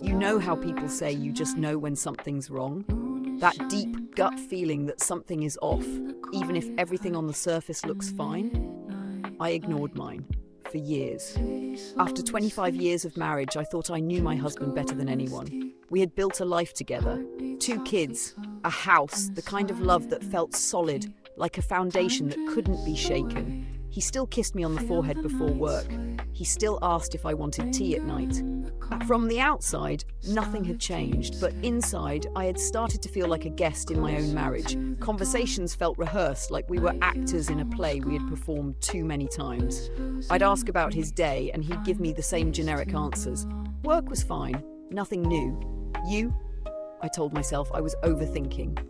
You know how people say you just know when something's wrong? That deep gut feeling that something is off, even if everything on the surface looks fine? I ignored mine for years. After 25 years of marriage, I thought I knew my husband better than anyone. We had built a life together, 2 kids, a house, the kind of love that felt solid, like a foundation that couldn't be shaken. He still kissed me on the forehead before work. He still asked if I wanted tea at night. From the outside, nothing had changed, but inside, I had started to feel like a guest in my own marriage. Conversations felt rehearsed, like we were actors in a play we had performed too many times. I'd ask about his day, and he'd give me the same generic answers. Work was fine, nothing new. You? I told myself I was overthinking.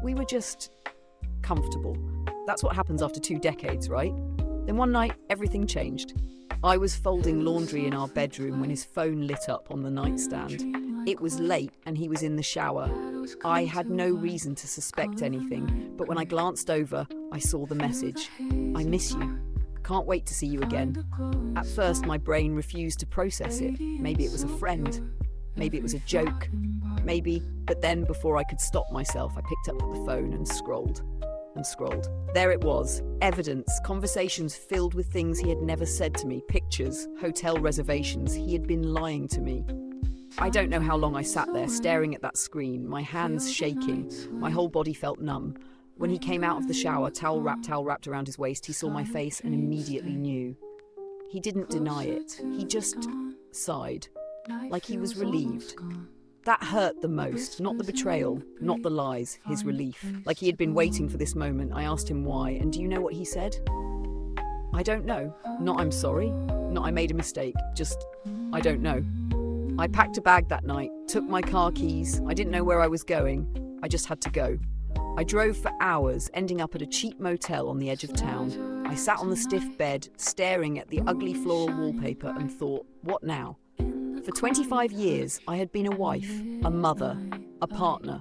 We were just comfortable. That's what happens after 2 decades, right? Then one night, everything changed. I was folding laundry in our bedroom when his phone lit up on the nightstand. It was late and he was in the shower. I had no reason to suspect anything, but when I glanced over, I saw the message. I miss you. Can't wait to see you again. At first, my brain refused to process it. Maybe it was a friend. Maybe it was a joke. Maybe, but then before I could stop myself, I picked up the phone and scrolled. There it was, evidence, conversations filled with things he had never said to me, pictures, hotel reservations. He had been lying to me. I don't know how long I sat there staring at that screen, my hands shaking, my whole body felt numb. When he came out of the shower, towel wrapped around his waist, he saw my face and immediately knew. He didn't deny it, he just sighed, like he was relieved. That hurt the most, not the betrayal, not the lies, his relief. Like he had been waiting for this moment. I asked him why, and do you know what he said? I don't know. Not I'm sorry, not I made a mistake, just I don't know. I packed a bag that night, took my car keys. I didn't know where I was going. I just had to go. I drove for hours, ending up at a cheap motel on the edge of town. I sat on the stiff bed, staring at the ugly floral wallpaper and thought, what now? For 25 years, I had been a wife, a mother, a partner.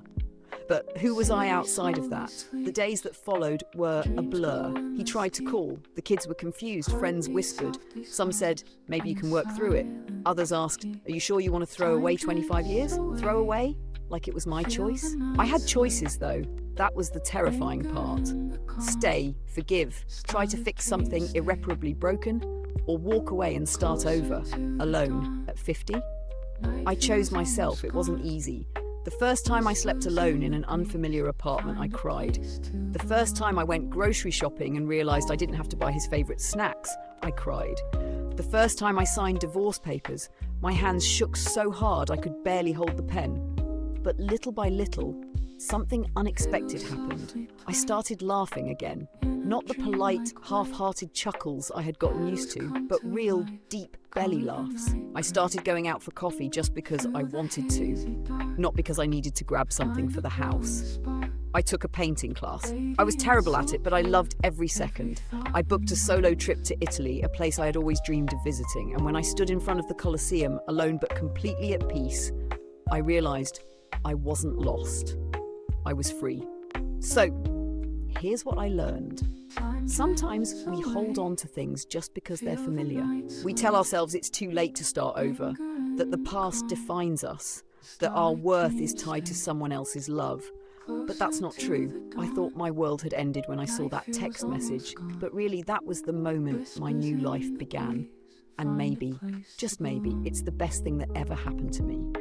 But who was I outside of that? The days that followed were a blur. He tried to call. The kids were confused. Friends whispered. Some said, maybe you can work through it. Others asked, are you sure you want to throw away 25 years? Throw away? Like it was my choice? I had choices, though. That was the terrifying part. Stay, forgive, try to fix something irreparably broken, or walk away and start over, alone, at 50? I chose myself. It wasn't easy. The first time I slept alone in an unfamiliar apartment, I cried. The first time I went grocery shopping and realised I didn't have to buy his favourite snacks, I cried. The first time I signed divorce papers, my hands shook so hard I could barely hold the pen. But little by little, something unexpected happened. I started laughing again. Not the polite, half-hearted chuckles I had gotten used to, but real, deep belly laughs. I started going out for coffee just because I wanted to, not because I needed to grab something for the house. I took a painting class. I was terrible at it, but I loved every second. I booked a solo trip to Italy, a place I had always dreamed of visiting, and when I stood in front of the Colosseum, alone but completely at peace, I realised I wasn't lost. I was free. So, here's what I learned. Sometimes we hold on to things just because they're familiar. We tell ourselves it's too late to start over, that the past defines us, that our worth is tied to someone else's love. But that's not true. I thought my world had ended when I saw that text message, but really that was the moment my new life began. And maybe, just maybe, it's the best thing that ever happened to me.